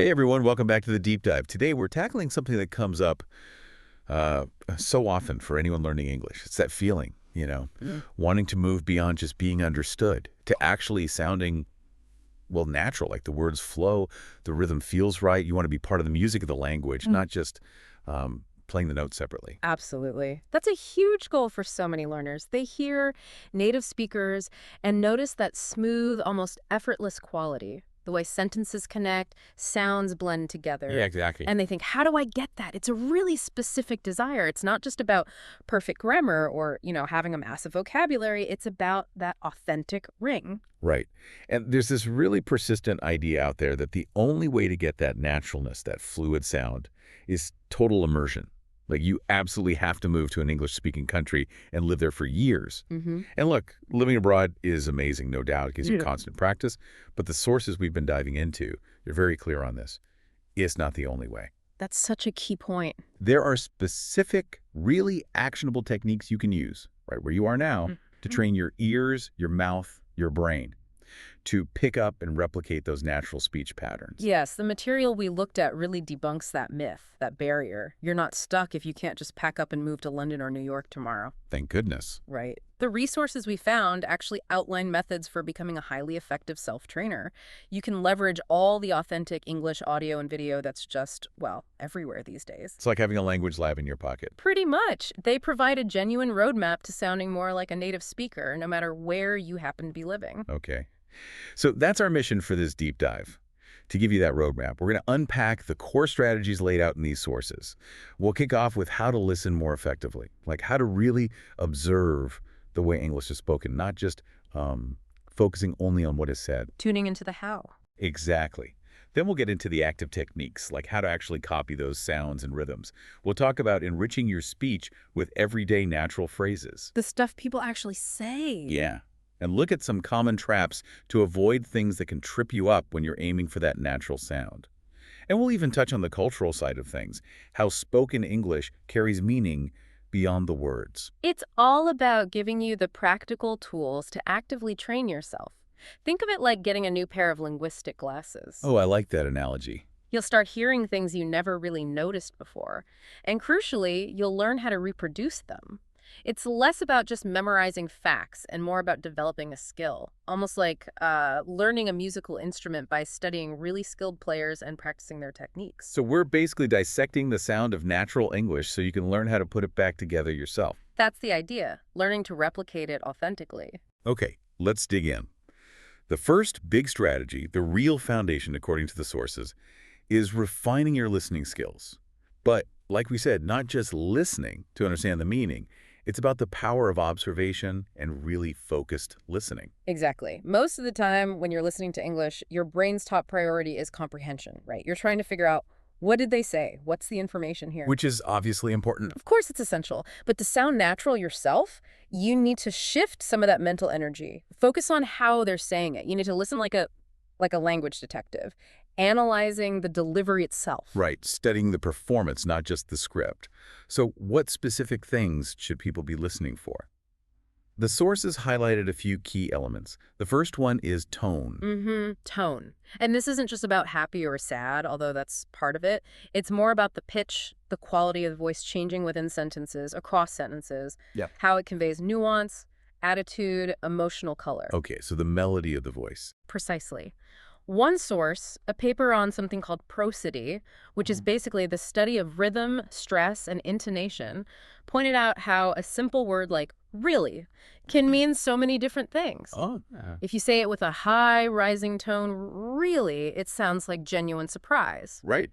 Hey everyone, welcome back to the Deep Dive. Today we're tackling something that comes up so often for anyone learning English. It's that feeling, wanting to move beyond just being understood to actually sounding, well, natural, like the words flow, the rhythm feels right. You want to be part of the music of the language, not just playing the notes separately. Absolutely. That's a huge goal for so many learners. They hear native speakers and notice that smooth, almost effortless quality, the way sentences connect, sounds blend together. Yeah, exactly. And they think, how do I get that? It's a really specific desire. It's not just about perfect grammar or, having a massive vocabulary. It's about that authentic ring. Right. And there's this really persistent idea out there that the only way to get that naturalness, that fluid sound, is total immersion. Like you absolutely have to move to an English-speaking country and live there for years. And look, living abroad is amazing, no doubt. It gives you constant practice. But the sources we've been diving into, they're very clear on this. It's not the only way. That's such a key point. There are specific, really actionable techniques you can use, right where you are now, to train your ears, your mouth, your brain, to pick up and replicate those natural speech patterns. Yes, the material we looked at really debunks that myth, that barrier. You're not stuck if you can't just pack up and move to London or New York tomorrow. Thank goodness. Right. The resources we found actually outline methods for becoming a highly effective self-trainer. You can leverage all the authentic English audio and video that's just, well, everywhere these days. It's like having a language lab in your pocket. Pretty much. They provide a genuine roadmap to sounding more like a native speaker, no matter where you happen to be living. Okay. So that's our mission for this deep dive, to give you that roadmap. We're going to unpack the core strategies laid out in these sources. We'll kick off with how to listen more effectively, like how to really observe the way English is spoken, not just focusing only on what is said. Tuning into the how. Exactly. Then we'll get into the active techniques, like how to actually copy those sounds and rhythms. We'll talk about enriching your speech with everyday natural phrases. The stuff people actually say. Yeah. And look at some common traps to avoid things that can trip you up when you're aiming for that natural sound. And we'll even touch on the cultural side of things, how spoken English carries meaning beyond the words. It's all about giving you the practical tools to actively train yourself. Think of it like getting a new pair of linguistic glasses. Oh, I like that analogy. You'll start hearing things you never really noticed before. And crucially, you'll learn how to reproduce them. It's less about just memorizing facts and more about developing a skill, almost like learning a musical instrument by studying really skilled players and practicing their techniques. So we're basically dissecting the sound of natural English so you can learn how to put it back together yourself. That's the idea, learning to replicate it authentically. Okay, let's dig in. The first big strategy, the real foundation according to the sources, is refining your listening skills. But like we said, not just listening to understand the meaning. It's about the power of observation and really focused listening. Exactly. Most of the time when you're listening to English, your brain's top priority is comprehension, right? You're trying to figure out, what did they say? What's the information here? Which is obviously important. Of course it's essential, but to sound natural yourself, you need to shift some of that mental energy. Focus on how they're saying it. You need to listen like a language detective, analyzing the delivery itself. Right, studying the performance, not just the script. So what specific things should people be listening for? The sources highlighted a few key elements. The first one is tone. Tone. And this isn't just about happy or sad, although that's part of it. It's more about the pitch, the quality of the voice changing within sentences, across sentences, how it conveys nuance, attitude, emotional color. Okay, so the melody of the voice. Precisely. One source, a paper on something called prosody, which is basically the study of rhythm, stress, and intonation, pointed out how a simple word like really can mean so many different things. Oh. If you say it with a high rising tone, really, it sounds like genuine surprise. Right.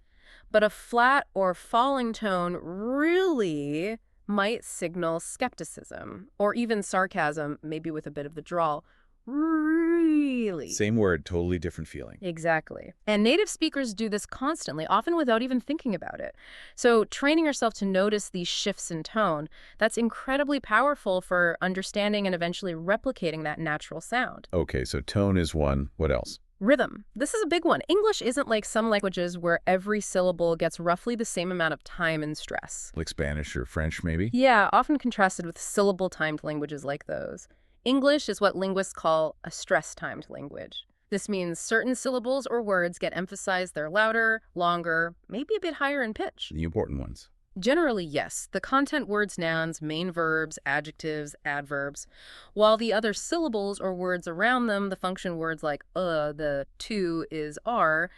But a flat or falling tone really might signal skepticism or even sarcasm, maybe with a bit of the drawl. Really. Same word, totally different feeling. Exactly. And native speakers do this constantly, often without even thinking about it. So training yourself to notice these shifts in tone, that's incredibly powerful for understanding and eventually replicating that natural sound. Okay, so tone is one. What else? Rhythm. This is a big one. English isn't like some languages where every syllable gets roughly the same amount of time and stress. Like Spanish or French, maybe? Yeah, often contrasted with syllable-timed languages like those. English is what linguists call a stress-timed language. This means certain syllables or words get emphasized, they're louder, longer, maybe a bit higher in pitch. The important ones. Generally, yes. The content words, nouns, main verbs, adjectives, adverbs, while the other syllables or words around them, the function words like the to is are,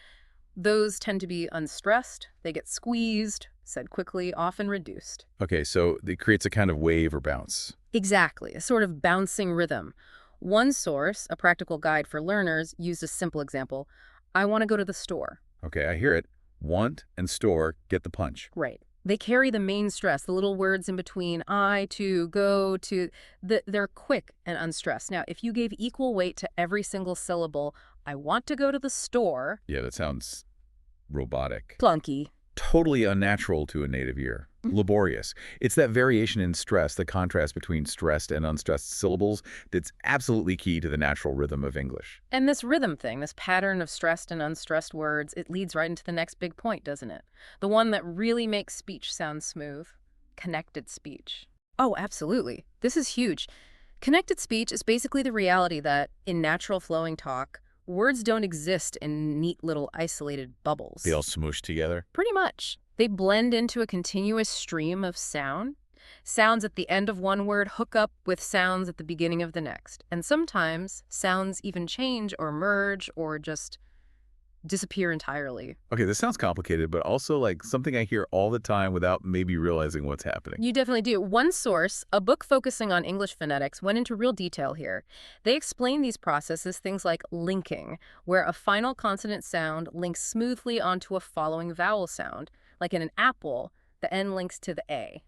those tend to be unstressed. They get squeezed, said quickly, often reduced. Okay, so it creates a kind of wave or bounce. Exactly, a sort of bouncing rhythm. One source, a practical guide for learners, used a simple example. I want to go to the store. Okay, I hear it. Want and store get the punch. Right. They carry the main stress, the little words in between I, to, go, to. They're quick and unstressed. Now, if you gave equal weight to every single syllable, I want to go to the store. Yeah, that sounds robotic. Clunky. Totally unnatural to a native ear. Laborious. It's that variation in stress, the contrast between stressed and unstressed syllables, that's absolutely key to the natural rhythm of English. And this rhythm thing, this pattern of stressed and unstressed words, it leads right into the next big point, doesn't it? The one that really makes speech sound smooth. Connected speech. Oh, absolutely. This is huge. Connected speech is basically the reality that, in natural flowing talk, words don't exist in neat little isolated bubbles. They all smoosh together? Pretty much. They blend into a continuous stream of sound. Sounds at the end of one word hook up with sounds at the beginning of the next. And sometimes sounds even change or merge or just disappear entirely. Okay, this sounds complicated, but also like something I hear all the time without maybe realizing what's happening. You definitely do. One source, a book focusing on English phonetics, went into real detail here. They explain these processes, things like linking, where a final consonant sound links smoothly onto a following vowel sound. Like in an apple, the N links to the A.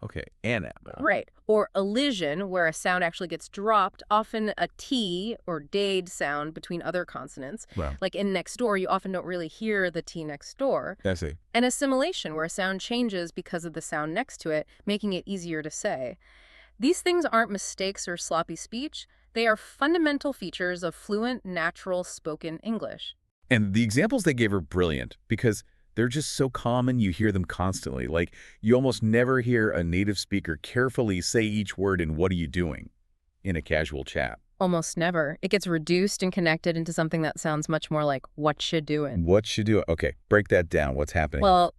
Okay. An apple. Right. Or elision, where a sound actually gets dropped, often a T or dade sound between other consonants. Wow. Like in next door, you often don't really hear the T next door. I see. And assimilation, where a sound changes because of the sound next to it, making it easier to say. These things aren't mistakes or sloppy speech. They are fundamental features of fluent, natural spoken English. And the examples they gave are brilliant because they're just so common you hear them constantly. Like, you almost never hear a native speaker carefully say each word in "what are you doing" in a casual chat. Almost never. It gets reduced and connected into something that sounds much more like what you doing. What you do? Okay, break that down. What's happening? Well,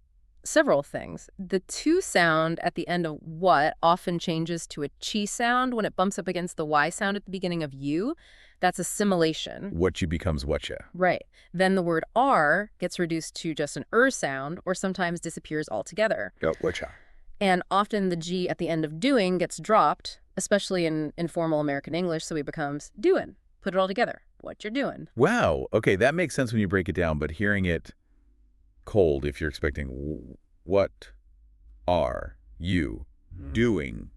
several things. The to sound at the end of what often changes to a chi sound when it bumps up against the y sound at the beginning of you. That's assimilation. What you becomes what you. Right. Then the word are gets reduced to just an sound or sometimes disappears altogether. What you. And often the G at the end of doing gets dropped, especially in informal American English, so it becomes doing. Put it all together. What you're doing. Wow. Okay, that makes sense when you break it down, but hearing it cold, if you're expecting what are you doing,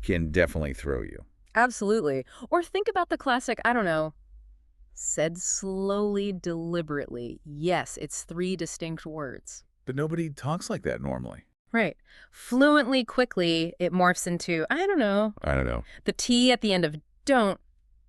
can definitely throw you. Absolutely. Or think about the classic, I don't know, said slowly, deliberately. Yes, it's 3 distinct words. But nobody talks like that normally. Right. Fluently, quickly, it morphs into, I don't know. The T at the end of don't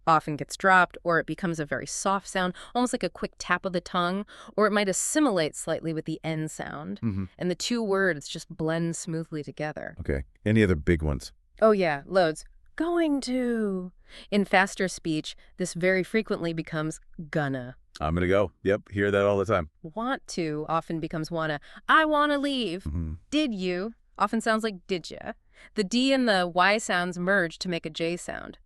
often gets dropped, or it becomes a very soft sound, almost like a quick tap of the tongue, or it might assimilate slightly with the N sound. And the 2 words just blend smoothly together. Okay. Any other big ones? Oh, yeah, loads. Going to. In faster speech, this very frequently becomes gonna. I'm gonna go. Yep, hear that all the time. Want to often becomes wanna. I wanna leave. Did you often sounds like did ya. The D and the Y sounds merge to make a J sound.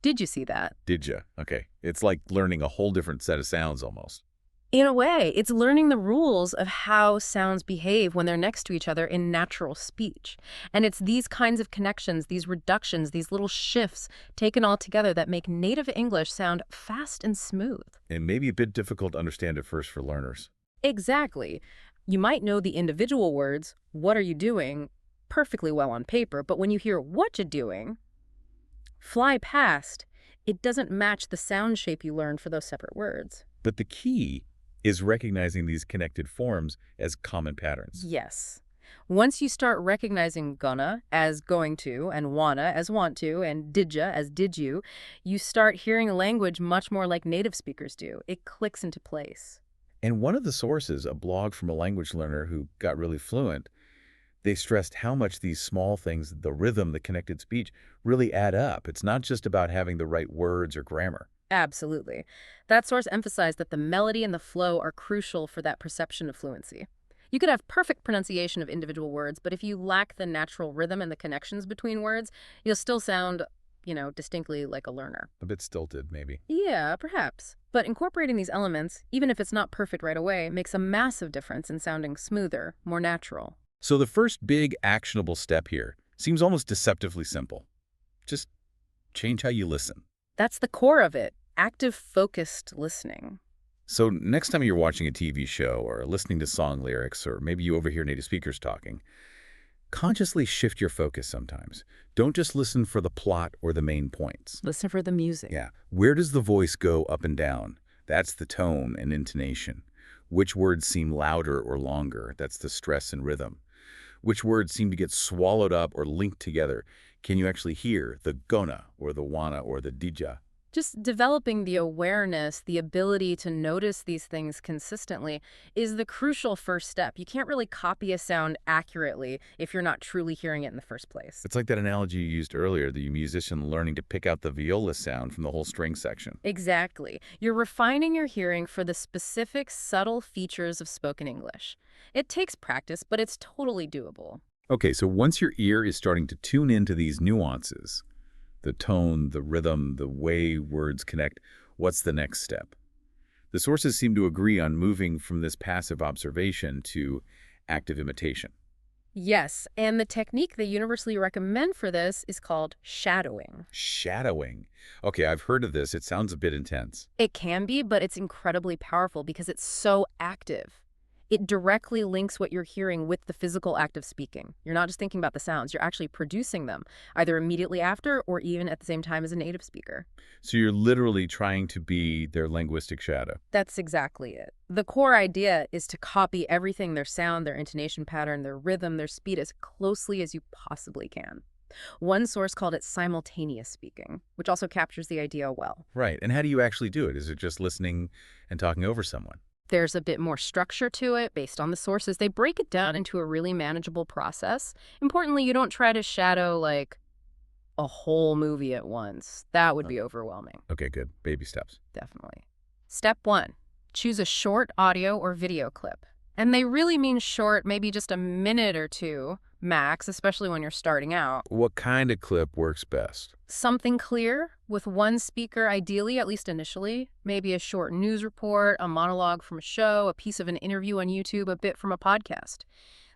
Did you see that? Did ya? Okay. It's like learning a whole different set of sounds almost. In a way, it's learning the rules of how sounds behave when they're next to each other in natural speech. And it's these kinds of connections, these reductions, these little shifts taken all together that make native English sound fast and smooth. And maybe a bit difficult to understand at first for learners. Exactly. You might know the individual words, what are you doing, perfectly well on paper, but when you hear what you doing, fly past, it doesn't match the sound shape you learned for those separate words. But the key is recognizing these connected forms as common patterns. Yes. Once you start recognizing gonna as going to and wanna as want to and didya as did you start hearing a language much more like native speakers do. It clicks into place. And one of the sources, a blog from a language learner who got really fluent, They stressed how much these small things, the rhythm, the connected speech, really add up. It's not just about having the right words or grammar. Absolutely. That source emphasized that the melody and the flow are crucial for that perception of fluency. You could have perfect pronunciation of individual words, but if you lack the natural rhythm and the connections between words, you'll still sound, distinctly like a learner. A bit stilted, maybe. Yeah, perhaps. But incorporating these elements, even if it's not perfect right away, makes a massive difference in sounding smoother, more natural. So the first big actionable step here seems almost deceptively simple. Just change how you listen. That's the core of it, active, focused listening. So next time you're watching a TV show or listening to song lyrics, or maybe you overhear native speakers talking, consciously shift your focus sometimes. Don't just listen for the plot or the main points. Listen for the music. Yeah. Where does the voice go up and down? That's the tone and intonation. Which words seem louder or longer? That's the stress and rhythm. Which words seem to get swallowed up or linked together? Can you actually hear the gonna or the wanna or the dija? Just developing the awareness, the ability to notice these things consistently is the crucial first step. You can't really copy a sound accurately if you're not truly hearing it in the first place. It's like that analogy you used earlier, the musician learning to pick out the viola sound from the whole string section. Exactly. You're refining your hearing for the specific subtle features of spoken English. It takes practice, but it's totally doable. Okay, so once your ear is starting to tune into these nuances, the tone, the rhythm, the way words connect, what's the next step? The sources seem to agree on moving from this passive observation to active imitation. Yes, and the technique they universally recommend for this is called shadowing. Shadowing. Okay, I've heard of this. It sounds a bit intense. It can be, but it's incredibly powerful because it's so active. It directly links what you're hearing with the physical act of speaking. You're not just thinking about the sounds, you're actually producing them, either immediately after or even at the same time as a native speaker. So you're literally trying to be their linguistic shadow. That's exactly it. The core idea is to copy everything, their sound, their intonation pattern, their rhythm, their speed, as closely as you possibly can. One source called it simultaneous speaking, which also captures the idea well. Right, and how do you actually do it? Is it just listening and talking over someone? There's a bit more structure to it based on the sources. They break it down into a really manageable process. Importantly, you don't try to shadow, like, a whole movie at once. That would be overwhelming. Okay, good. Baby steps. Definitely. Step 1. Choose a short audio or video clip. And they really mean short, maybe just a minute or two, max, especially when you're starting out. What kind of clip works best? Something clear with one speaker, ideally, at least initially. Maybe a short news report, a monologue from a show, a piece of an interview on YouTube, a bit from a podcast.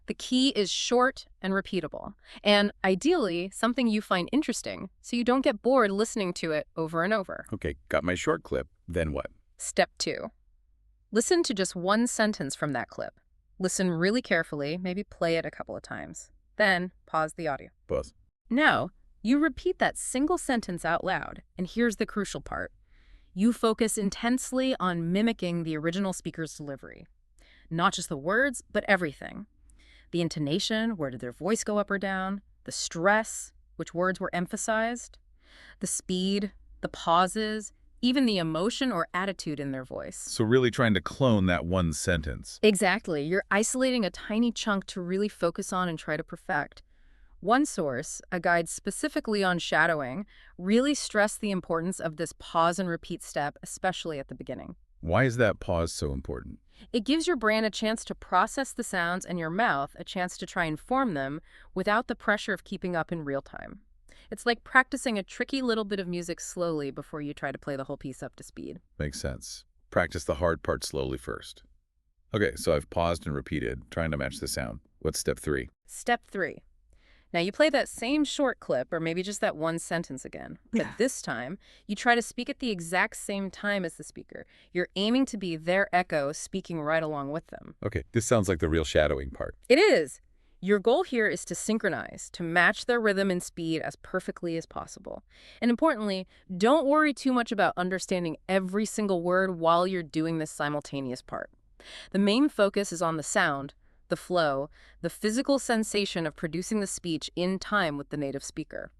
The key is short and repeatable. And ideally, something you find interesting, so you don't get bored listening to it over and over. Okay, got my short clip. Then what? Step 2. Listen to just one sentence from that clip. Listen really carefully, maybe play it a couple of times. Then pause the audio. Pause. Now, you repeat that single sentence out loud, and here's the crucial part. You focus intensely on mimicking the original speaker's delivery. Not just the words, but everything. The intonation, where did their voice go up or down? The stress, which words were emphasized? The speed, the pauses, even the emotion or attitude in their voice. So really trying to clone that one sentence. Exactly. You're isolating a tiny chunk to really focus on and try to perfect. One source, a guide specifically on shadowing, really stressed the importance of this pause and repeat step, especially at the beginning. Why is that pause so important? It gives your brain a chance to process the sounds and your mouth a chance to try and form them without the pressure of keeping up in real time. It's like practicing a tricky little bit of music slowly before you try to play the whole piece up to speed. Makes sense. Practice the hard part slowly first. Okay, so I've paused and repeated, trying to match the sound. What's step 3? Step 3. Now you play that same short clip, or maybe just that one sentence again. But this time, you try to speak at the exact same time as the speaker. You're aiming to be their echo, speaking right along with them. Okay, this sounds like the real shadowing part. It is. Your goal here is to synchronize, to match their rhythm and speed as perfectly as possible. And importantly, don't worry too much about understanding every single word while you're doing this simultaneous part. The main focus is on the sound, the flow, the physical sensation of producing the speech in time with the native speaker.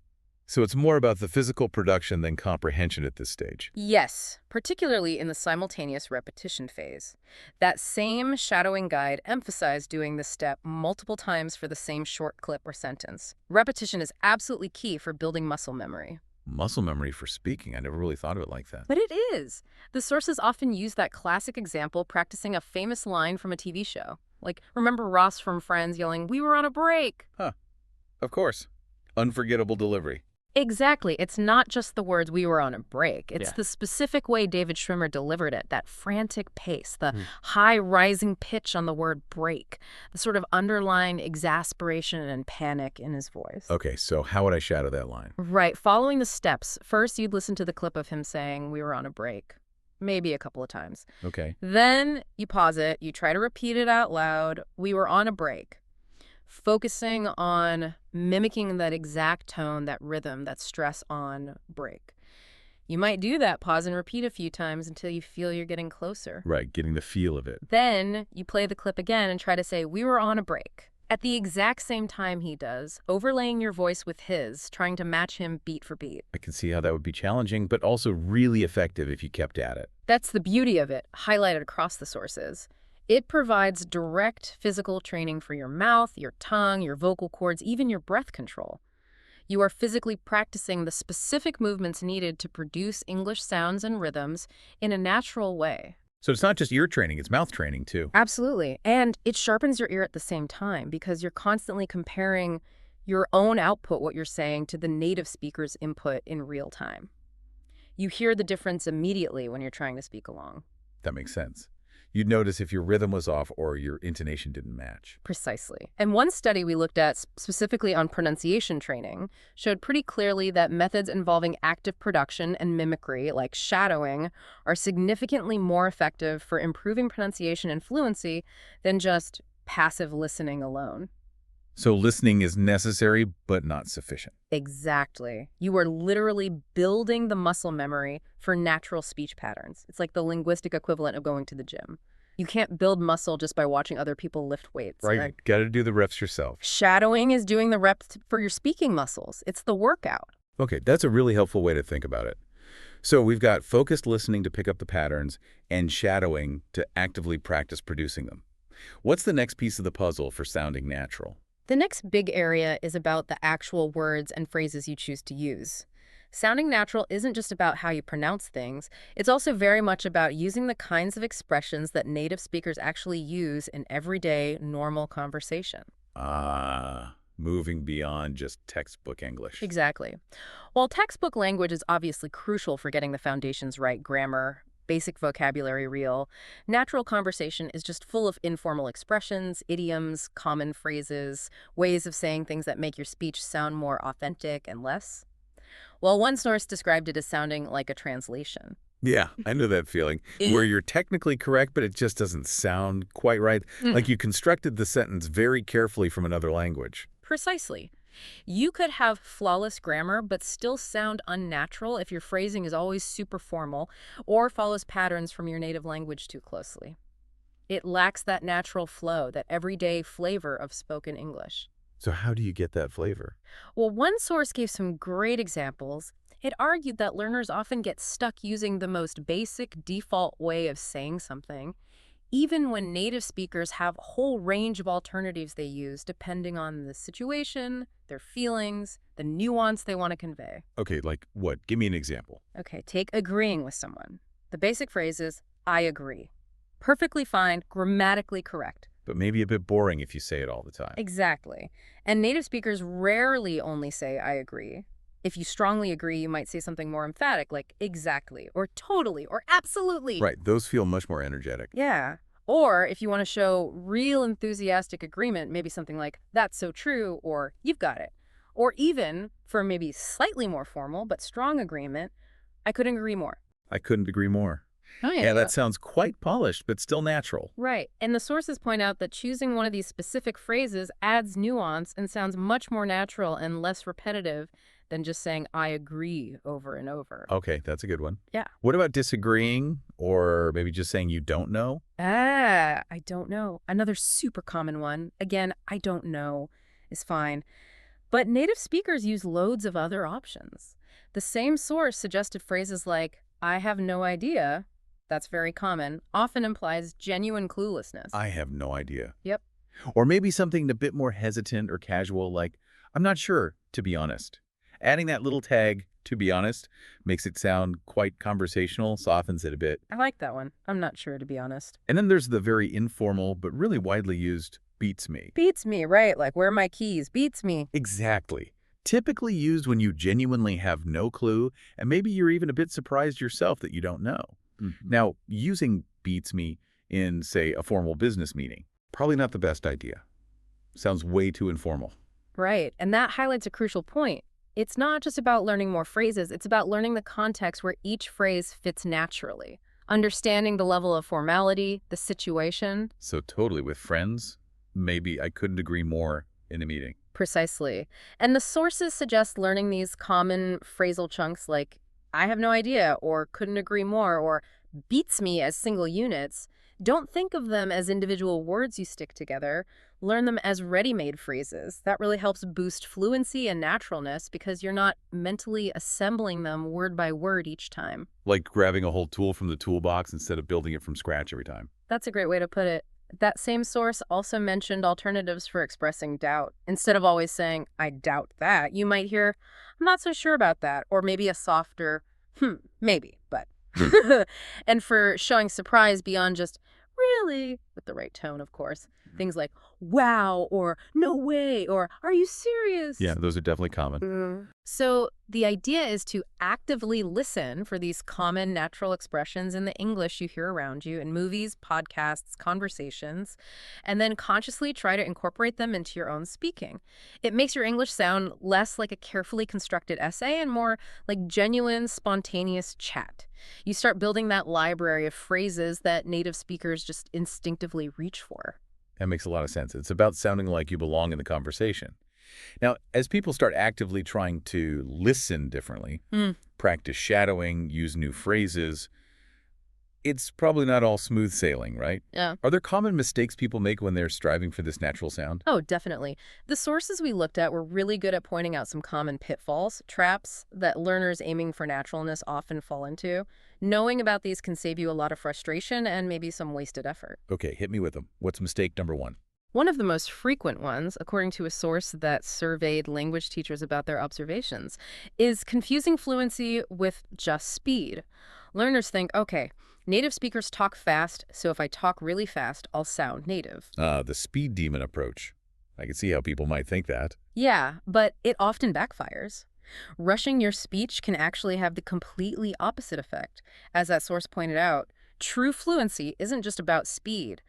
So it's more about the physical production than comprehension at this stage. Yes, particularly in the simultaneous repetition phase. That same shadowing guide emphasized doing this step multiple times for the same short clip or sentence. Repetition is absolutely key for building muscle memory. Muscle memory for speaking. I never really thought of it like that. But it is. The sources often use that classic example practicing a famous line from a TV show. Like, remember Ross from Friends yelling, "We were on a break." Huh. Of course. Unforgettable delivery. Exactly. It's not just the words "we were on a break." It's Yeah. the specific way David Schwimmer delivered it, that frantic pace, the high rising pitch on the word break, the sort of underlying exasperation and panic in his voice. Okay, so how would I shadow that line? Right. Following the steps, first you'd listen to the clip of him saying, "We were on a break," maybe a couple of times. Okay. Then you pause it, you try to repeat it out loud, "We were on a break," focusing on mimicking that exact tone, that rhythm, that stress on break. You might do that, pause and repeat a few times until you feel you're getting closer. Right, getting the feel of it. Then you play the clip again and try to say, "We were on a break," at the exact same time he does, overlaying your voice with his, trying to match him beat for beat. I can see how that would be challenging, but also really effective if you kept at it. That's the beauty of it, highlighted across the sources. It provides direct physical training for your mouth, your tongue, your vocal cords, even your breath control. You are physically practicing the specific movements needed to produce English sounds and rhythms in a natural way. So it's not just ear training, it's mouth training too. Absolutely. And it sharpens your ear at the same time because you're constantly comparing your own output, what you're saying, to the native speaker's input in real time. You hear the difference immediately when you're trying to speak along. That makes sense. You'd notice if your rhythm was off or your intonation didn't match. Precisely. And one study we looked at specifically on pronunciation training showed pretty clearly that methods involving active production and mimicry, like shadowing, are significantly more effective for improving pronunciation and fluency than just passive listening alone. So listening is necessary, but not sufficient. Exactly. You are literally building the muscle memory for natural speech patterns. It's like the linguistic equivalent of going to the gym. You can't build muscle just by watching other people lift weights. Right, got to do the reps yourself. Shadowing is doing the reps for your speaking muscles. It's the workout. Okay, that's a really helpful way to think about it. So we've got focused listening to pick up the patterns and shadowing to actively practice producing them. What's the next piece of the puzzle for sounding natural? The next big area is about the actual words and phrases you choose to use. Sounding natural isn't just about how you pronounce things. It's also very much about using the kinds of expressions that native speakers actually use in everyday, normal conversation. Moving beyond just textbook English. Exactly. While textbook language is obviously crucial for getting the foundations right, grammar, basic vocabulary real, natural conversation is just full of informal expressions, idioms, common phrases, ways of saying things that make your speech sound more authentic and less. Well, one source described it as sounding like a translation. Yeah, I know that feeling, where you're technically correct, but it just doesn't sound quite right. Like you constructed the sentence very carefully from another language. Precisely. You could have flawless grammar, but still sound unnatural if your phrasing is always super formal or follows patterns from your native language too closely. It lacks that natural flow, that everyday flavor of spoken English. So how do you get that flavor? Well, one source gave some great examples. It argued that learners often get stuck using the most basic default way of saying something, even when native speakers have a whole range of alternatives they use depending on the situation, their feelings, the nuance they want to convey. Okay, like what? Give me an example. Okay, take agreeing with someone. The basic phrase is, "I agree." Perfectly fine, grammatically correct. But maybe a bit boring if you say it all the time. Exactly. And native speakers rarely only say, "I agree." If you strongly agree, you might say something more emphatic, like exactly, or totally, or absolutely. Right, those feel much more energetic. Yeah. Or if you want to show real enthusiastic agreement, maybe something like, "That's so true," or "You've got it." Or even, for maybe slightly more formal but strong agreement, "I couldn't agree more." I couldn't agree more. Oh, Yeah, that sounds quite polished, but still natural. Right. And the sources point out that choosing one of these specific phrases adds nuance and sounds much more natural and less repetitive than just saying "I agree" over and over. Okay, that's a good one. Yeah. What about disagreeing or maybe just saying you don't know? I don't know. Another super common one. Again, "I don't know" is fine. But native speakers use loads of other options. The same source suggested phrases like, I have no idea, that's very common, often implies genuine cluelessness. I have no idea. Yep. Or maybe something a bit more hesitant or casual, like, I'm not sure, to be honest. Adding that little tag, to be honest, makes it sound quite conversational, softens it a bit. I like that one. I'm not sure, to be honest. And then there's the very informal, but really widely used, beats me. Beats me, right? Like, where are my keys? Beats me. Exactly. Typically used when you genuinely have no clue, and maybe you're even a bit surprised yourself that you don't know. Now, using beats me in, say, a formal business meeting, probably not the best idea. Sounds way too informal. Right, and that highlights a crucial point. It's not just about learning more phrases, it's about learning the context where each phrase fits naturally. Understanding the level of formality, the situation. So totally with friends, maybe I couldn't agree more in a meeting. Precisely. And the sources suggest learning these common phrasal chunks like, I have no idea, or couldn't agree more, or beats me as single units. Don't think of them as individual words you stick together. Learn them as ready-made phrases. That really helps boost fluency and naturalness because you're not mentally assembling them word by word each time. Like grabbing a whole tool from the toolbox instead of building it from scratch every time. That's a great way to put it. That same source also mentioned alternatives for expressing doubt. Instead of always saying, I doubt that, you might hear, I'm not so sure about that, or maybe a softer, maybe, but. And for showing surprise beyond just, really, with the right tone, of course. Things like, wow, or no way, or are you serious? Yeah, those are definitely common. So the idea is to actively listen for these common natural expressions in the English you hear around you in movies, podcasts, conversations, and then consciously try to incorporate them into your own speaking. It makes your English sound less like a carefully constructed essay and more like genuine, spontaneous chat. You start building that library of phrases that native speakers just instinctively reach for. That makes a lot of sense. It's about sounding like you belong in the conversation. Now, as people start actively trying to listen differently, practice shadowing, use new phrases, it's probably not all smooth sailing, right? Yeah. Are there common mistakes people make when they're striving for this natural sound? Oh, definitely. The sources we looked at were really good at pointing out some common pitfalls, traps that learners aiming for naturalness often fall into. Knowing about these can save you a lot of frustration and maybe some wasted effort. Okay, hit me with them. What's mistake number one? One of the most frequent ones, according to a source that surveyed language teachers about their observations, is confusing fluency with just speed. Learners think, okay, native speakers talk fast, so if I talk really fast, I'll sound native. The speed demon approach. I can see how people might think that. Yeah, but it often backfires. Rushing your speech can actually have the completely opposite effect. As that source pointed out, true fluency isn't just about speed.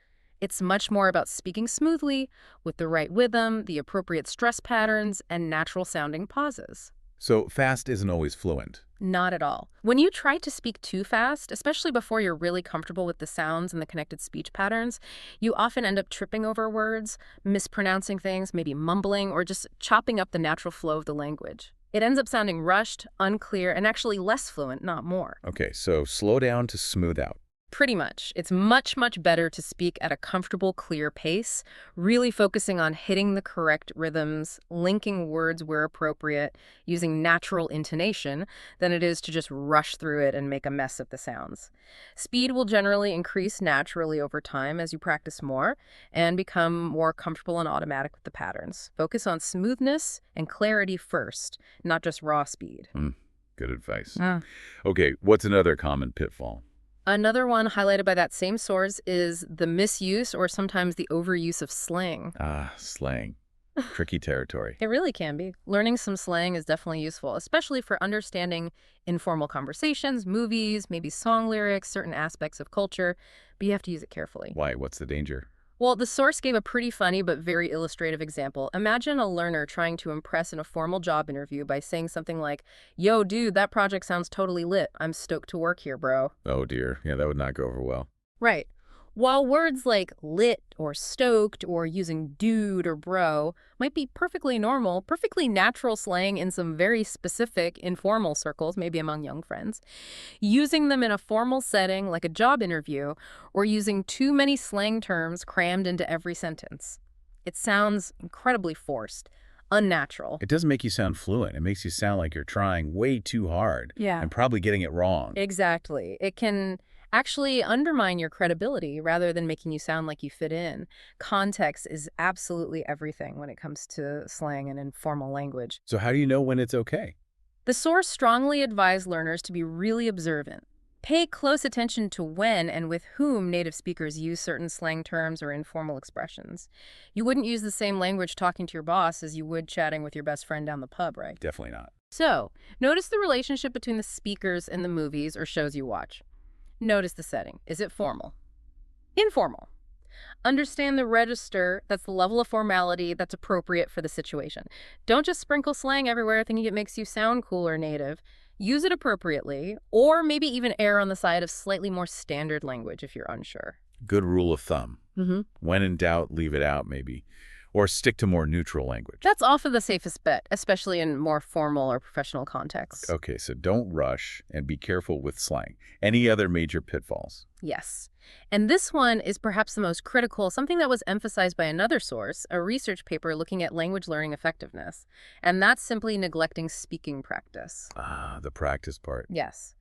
It's much more about speaking smoothly, with the right rhythm, the appropriate stress patterns, and natural-sounding pauses. So fast isn't always fluent. Not at all. When you try to speak too fast, especially before you're really comfortable with the sounds and the connected speech patterns, you often end up tripping over words, mispronouncing things, maybe mumbling, or just chopping up the natural flow of the language. It ends up sounding rushed, unclear, and actually less fluent, not more. Okay, so slow down to smooth out. Pretty much. It's much, much better to speak at a comfortable, clear pace, really focusing on hitting the correct rhythms, linking words where appropriate, using natural intonation, than it is to just rush through it and make a mess of the sounds. Speed will generally increase naturally over time as you practice more and become more comfortable and automatic with the patterns. Focus on smoothness and clarity first, not just raw speed. Good advice. Okay, what's another common pitfall? Another one highlighted by that same source is the misuse or sometimes the overuse of slang. Slang. Tricky territory. It really can be. Learning some slang is definitely useful, especially for understanding informal conversations, movies, maybe song lyrics, certain aspects of culture, but you have to use it carefully. Why? What's the danger? Well, the source gave a pretty funny but very illustrative example. Imagine a learner trying to impress in a formal job interview by saying something like, yo, dude, that project sounds totally lit. I'm stoked to work here, bro. Oh, dear. Yeah, that would not go over well. Right. While words like lit or stoked or using dude or bro might be perfectly normal, perfectly natural slang in some very specific informal circles, maybe among young friends, using them in a formal setting like a job interview or using too many slang terms crammed into every sentence. It sounds incredibly forced, unnatural. It doesn't make you sound fluent. It makes you sound like you're trying way too hard Yeah. and probably getting it wrong. Exactly. It can actually undermine your credibility rather than making you sound like you fit in. Context is absolutely everything when it comes to slang and informal language. So how do you know when it's okay? The source strongly advised learners to be really observant. Pay close attention to when and with whom native speakers use certain slang terms or informal expressions. You wouldn't use the same language talking to your boss as you would chatting with your best friend down the pub, right? Definitely not. So, notice the relationship between the speakers and the movies or shows you watch. Notice the setting. Is it formal? Informal? Understand the register, that's the level of formality that's appropriate for the situation. Don't just sprinkle slang everywhere thinking it makes you sound cool or native. Use it appropriately, or maybe even err on the side of slightly more standard language if you're unsure. Good rule of thumb. When in doubt, leave it out maybe. Or stick to more neutral language. That's often the safest bet, especially in more formal or professional contexts. Okay, so don't rush and be careful with slang. Any other major pitfalls? Yes. And this one is perhaps the most critical, something that was emphasized by another source, a research paper looking at language learning effectiveness. And that's simply neglecting speaking practice. Ah, the practice part. Yes.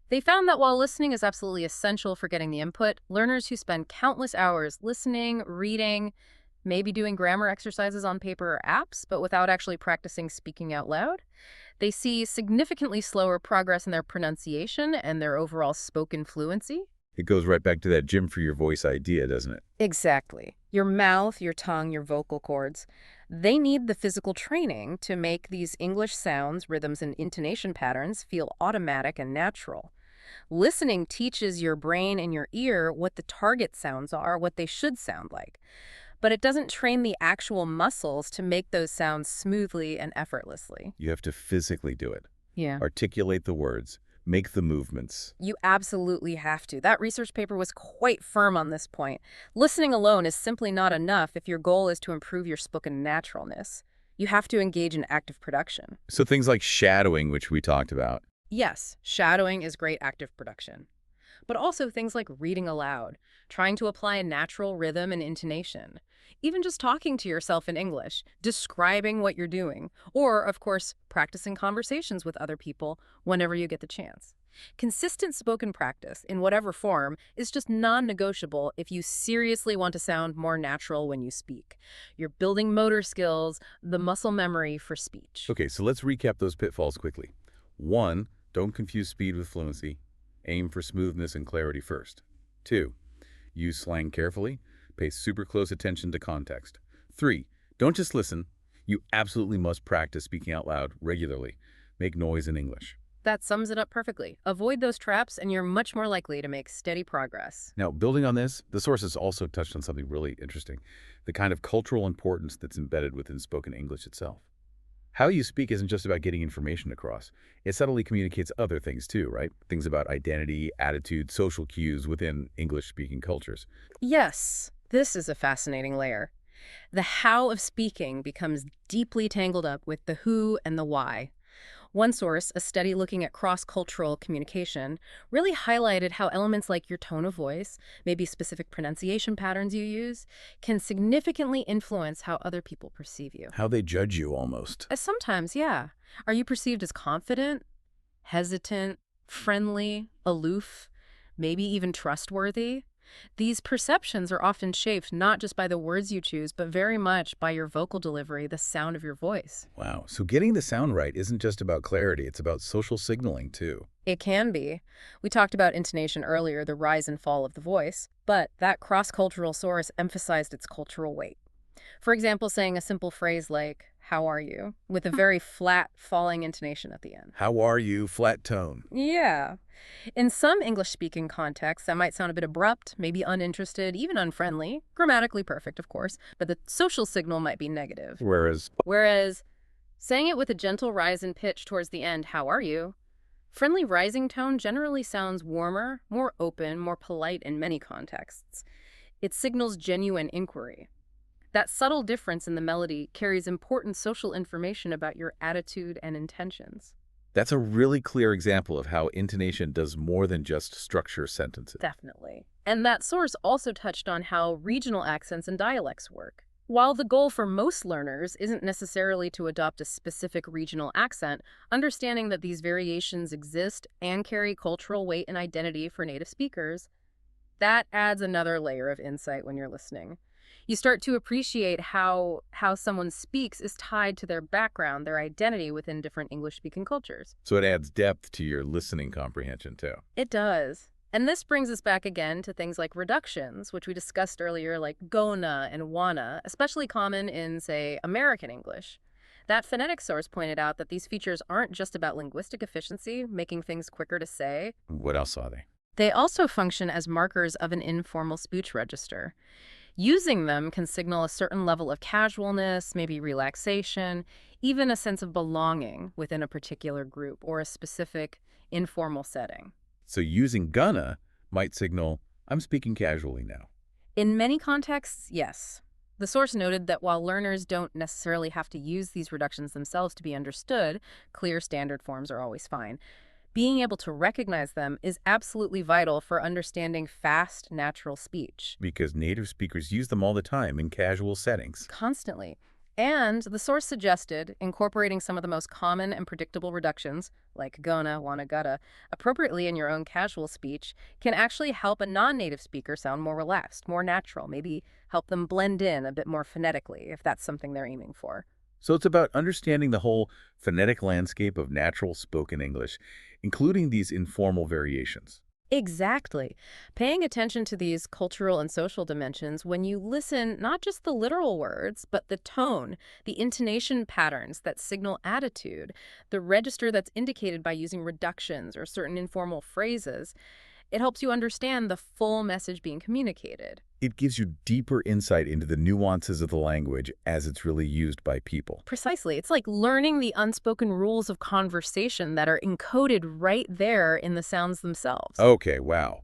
They found that while listening is absolutely essential for getting the input, learners who spend countless hours listening, reading, maybe doing grammar exercises on paper or apps, but without actually practicing speaking out loud, they see significantly slower progress in their pronunciation and their overall spoken fluency. It goes right back to that gym for your voice idea, doesn't it? Exactly. Your mouth, your tongue, your vocal cords, they need the physical training to make these English sounds, rhythms, and intonation patterns feel automatic and natural. Listening teaches your brain and your ear what the target sounds are, what they should sound like. But it doesn't train the actual muscles to make those sounds smoothly and effortlessly. You have to physically do it. Yeah. Articulate the words. Make the movements. You absolutely have to. That research paper was quite firm on this point. Listening alone is simply not enough if your goal is to improve your spoken naturalness. You have to engage in active production. So things like shadowing, which we talked about. Yes, shadowing is great active production. But also things like reading aloud, trying to apply a natural rhythm and intonation. Even just talking to yourself in English, describing what you're doing, or, of course, practicing conversations with other people whenever you get the chance. Consistent spoken practice, in whatever form, is just non-negotiable if you seriously want to sound more natural when you speak. You're building motor skills, the muscle memory for speech. Okay, so let's recap those pitfalls quickly. 1, don't confuse speed with fluency. Aim for smoothness and clarity first. 2, use slang carefully. Pay super close attention to context. 3, don't just listen. You absolutely must practice speaking out loud regularly. Make noise in English. That sums it up perfectly. Avoid those traps and you're much more likely to make steady progress. Now, building on this, the sources also touched on something really interesting, the kind of cultural importance that's embedded within spoken English itself. How you speak isn't just about getting information across. It subtly communicates other things too, right? Things about identity, attitude, social cues within English-speaking cultures. Yes, this is a fascinating layer. The how of speaking becomes deeply tangled up with the who and the why. One source, a study looking at cross-cultural communication, really highlighted how elements like your tone of voice, maybe specific pronunciation patterns you use, can significantly influence how other people perceive you. How they judge you almost. Sometimes, yeah. Are you perceived as confident, hesitant, friendly, aloof, maybe even trustworthy? These perceptions are often shaped not just by the words you choose, but very much by your vocal delivery, the sound of your voice. Wow, so getting the sound right isn't just about clarity, it's about social signaling too. It can be. We talked about intonation earlier, the rise and fall of the voice, but that cross-cultural source emphasized its cultural weight. For example, saying a simple phrase like, "How are you?" with a very flat, falling intonation at the end. How are you? Flat tone. Yeah. In some English-speaking contexts, that might sound a bit abrupt, maybe uninterested, even unfriendly, grammatically perfect, of course, but the social signal might be negative. Whereas saying it with a gentle rise in pitch towards the end, "How are you?" friendly rising tone generally sounds warmer, more open, more polite in many contexts. It signals genuine inquiry. That subtle difference in the melody carries important social information about your attitude and intentions. That's a really clear example of how intonation does more than just structure sentences. Definitely. And that source also touched on how regional accents and dialects work. While the goal for most learners isn't necessarily to adopt a specific regional accent, understanding that these variations exist and carry cultural weight and identity for native speakers, that adds another layer of insight when you're listening. You start to appreciate how someone speaks is tied to their background, their identity within different English-speaking cultures. So it adds depth to your listening comprehension, too. It does. And this brings us back again to things like reductions, which we discussed earlier, like gonna and wanna, especially common in, say, American English. That phonetic source pointed out that these features aren't just about linguistic efficiency, making things quicker to say. What else saw they? They also function as markers of an informal speech register. Using them can signal a certain level of casualness, maybe relaxation, even a sense of belonging within a particular group or a specific informal setting. So using gonna might signal, I'm speaking casually now. In many contexts, yes. The source noted that while learners don't necessarily have to use these reductions themselves to be understood, clear standard forms are always fine. Being able to recognize them is absolutely vital for understanding fast, natural speech. Because native speakers use them all the time in casual settings. Constantly. And the source suggested incorporating some of the most common and predictable reductions, like gonna, wanna, gotta, appropriately in your own casual speech can actually help a non-native speaker sound more relaxed, more natural, maybe help them blend in a bit more phonetically if that's something they're aiming for. So it's about understanding the whole phonetic landscape of natural spoken English, including these informal variations. Exactly. Paying attention to these cultural and social dimensions when you listen not just the literal words, but the tone, the intonation patterns that signal attitude, the register that's indicated by using reductions or certain informal phrases, it helps you understand the full message being communicated. It gives you deeper insight into the nuances of the language as it's really used by people. Precisely. It's like learning the unspoken rules of conversation that are encoded right there in the sounds themselves. Okay, wow.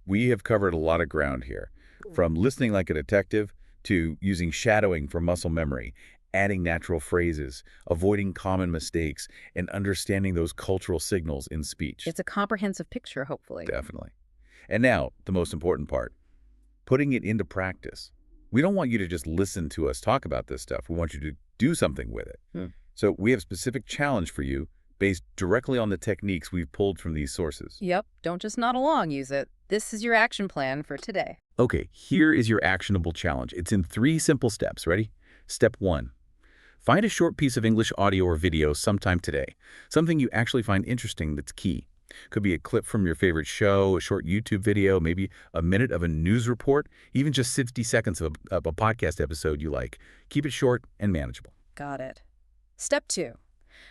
We have covered a lot of ground here, from listening like a detective to using shadowing for muscle memory, adding natural phrases, avoiding common mistakes, and understanding those cultural signals in speech. It's a comprehensive picture, hopefully. Definitely. And now, the most important part, putting it into practice. We don't want you to just listen to us talk about this stuff. We want you to do something with it. So we have a specific challenge for you based directly on the techniques we've pulled from these sources. Yep, don't just nod along, use it. This is your action plan for today. Okay, here is your actionable challenge. It's in 3 simple steps. Ready? Step 1. Find a short piece of English audio or video sometime today. Something you actually find interesting that's key. Could be a clip from your favorite show, a short YouTube video, maybe a minute of a news report, even just 60 seconds of a podcast episode you like. Keep it short and manageable. Got it. Step 2.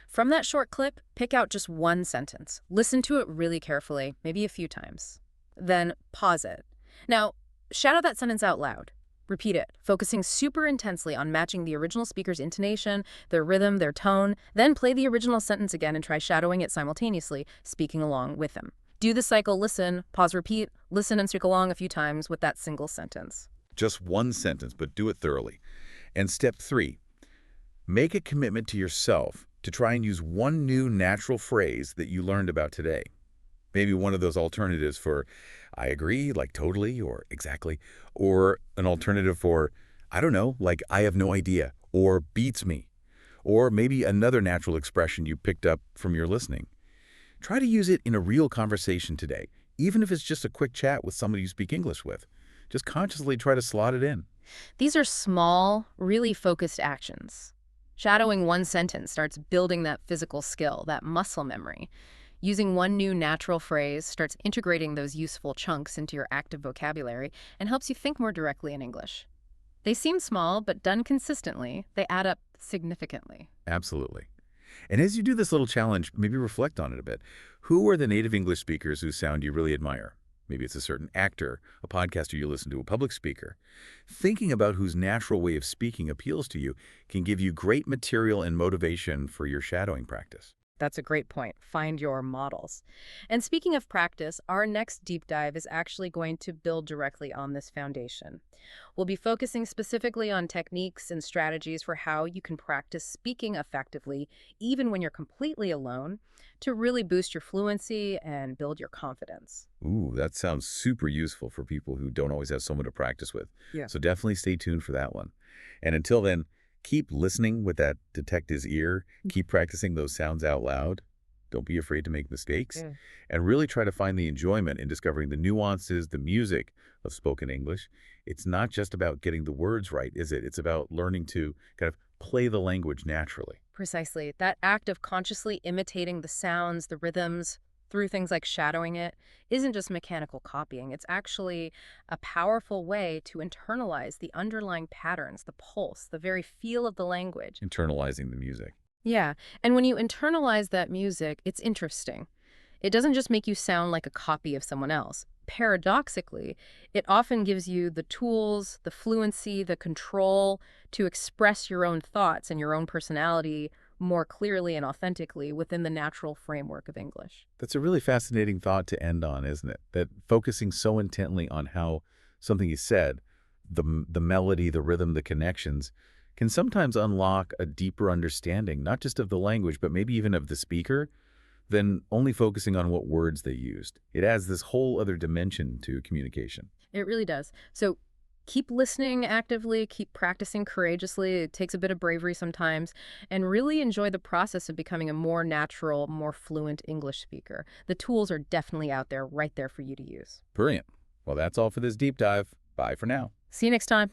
From that short clip, pick out just one sentence. Listen to it really carefully, maybe a few times. Then pause it. Now, shout out that sentence out loud. Repeat it, focusing super intensely on matching the original speaker's intonation, their rhythm, their tone. Then play the original sentence again and try shadowing it simultaneously, speaking along with them. Do the cycle, listen, pause, repeat, listen and speak along a few times with that single sentence. Just one sentence, but do it thoroughly. And step 3, make a commitment to yourself to try and use one new natural phrase that you learned about today. Maybe one of those alternatives for I agree, like totally or exactly, or an alternative for I don't know, like I have no idea, or beats me, or maybe another natural expression you picked up from your listening. Try to use it in a real conversation today, even if it's just a quick chat with somebody you speak English with. Just consciously try to slot it in. These are small, really focused actions. Shadowing one sentence starts building that physical skill, that muscle memory. Using one new natural phrase starts integrating those useful chunks into your active vocabulary and helps you think more directly in English. They seem small, but done consistently, they add up significantly. Absolutely. And as you do this little challenge, maybe reflect on it a bit. Who are the native English speakers whose sound you really admire? Maybe it's a certain actor, a podcaster you listen to, a public speaker. Thinking about whose natural way of speaking appeals to you can give you great material and motivation for your shadowing practice. That's a great point. Find your models. And speaking of practice, our next deep dive is actually going to build directly on this foundation. We'll be focusing specifically on techniques and strategies for how you can practice speaking effectively, even when you're completely alone, to really boost your fluency and build your confidence. Ooh, that sounds super useful for people who don't always have someone to practice with. Yeah. So definitely stay tuned for that one. And until then, keep listening with that detective's ear. Keep practicing those sounds out loud. Don't be afraid to make mistakes. Yeah. And really try to find the enjoyment in discovering the nuances, the music of spoken English. It's not just about getting the words right, is it? It's about learning to kind of play the language naturally. Precisely. That act of consciously imitating the sounds, the rhythms, through things like shadowing it, isn't just mechanical copying. It's actually a powerful way to internalize the underlying patterns, the pulse, the very feel of the language. Internalizing the music. Yeah, and when you internalize that music, it's interesting. It doesn't just make you sound like a copy of someone else. Paradoxically, it often gives you the tools, the fluency, the control to express your own thoughts and your own personality more clearly and authentically within the natural framework of English. That's a really fascinating thought to end on, isn't it? That focusing so intently on how something is said, the melody, the rhythm, the connections, can sometimes unlock a deeper understanding, not just of the language, but maybe even of the speaker, than only focusing on what words they used. It adds this whole other dimension to communication. It really does. So keep listening actively, keep practicing courageously. It takes a bit of bravery sometimes, and really enjoy the process of becoming a more natural, more fluent English speaker. The tools are definitely out there, right there for you to use. Brilliant. Well, that's all for this deep dive. Bye for now. See you next time.